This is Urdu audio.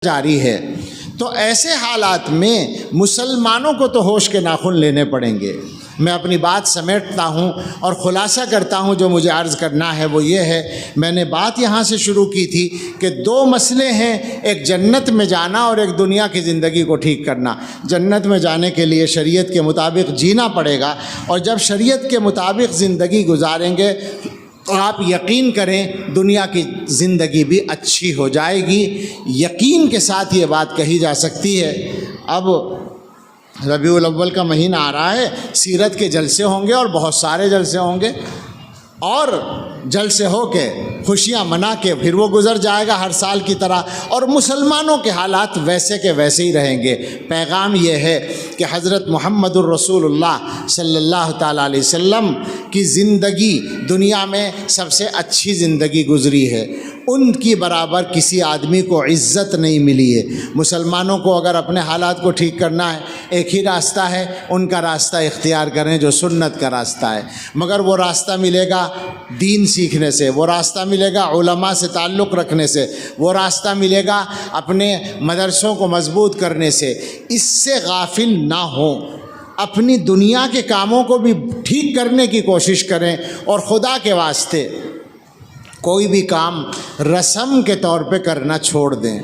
جاری ہے۔ تو ایسے حالات میں مسلمانوں کو تو ہوش کے ناخن لینے پڑیں گے۔ میں اپنی بات سمیٹتا ہوں اور خلاصہ کرتا ہوں، جو مجھے عرض کرنا ہے وہ یہ ہے، میں نے بات یہاں سے شروع کی تھی کہ دو مسئلے ہیں، ایک جنت میں جانا اور ایک دنیا کی زندگی کو ٹھیک کرنا۔ جنت میں جانے کے لیے شریعت کے مطابق جینا پڑے گا، اور جب شریعت کے مطابق زندگی گزاریں گے تو آپ یقین کریں دنیا کی زندگی بھی اچھی ہو جائے گی۔ یقین کے ساتھ یہ بات کہی جا سکتی ہے۔ اب ربیع الاول کا مہینہ آ رہا ہے، سیرت کے جلسے ہوں گے اور بہت سارے جلسے ہوں گے، اور جلسے ہو کے خوشیاں منا کے پھر وہ گزر جائے گا ہر سال کی طرح، اور مسلمانوں کے حالات ویسے کے ویسے ہی رہیں گے۔ پیغام یہ ہے کہ حضرت محمد الرسول اللہ صلی اللہ تعالیٰ علیہ وسلم کی زندگی دنیا میں سب سے اچھی زندگی گزری ہے، ان کی برابر کسی آدمی کو عزت نہیں ملی ہے۔ مسلمانوں کو اگر اپنے حالات کو ٹھیک کرنا ہے، ایک ہی راستہ ہے، ان کا راستہ اختیار کریں جو سنت کا راستہ ہے، مگر وہ راستہ ملے گا دین سیکھنے سے، وہ راستہ ملے گا علماء سے تعلق رکھنے سے، وہ راستہ ملے گا اپنے مدرسوں کو مضبوط کرنے سے۔ اس سے غافل نہ ہوں، اپنی دنیا کے کاموں کو بھی ٹھیک کرنے کی کوشش کریں، اور خدا کے واسطے کوئی بھی کام رسم کے طور پہ کرنا چھوڑ دیں۔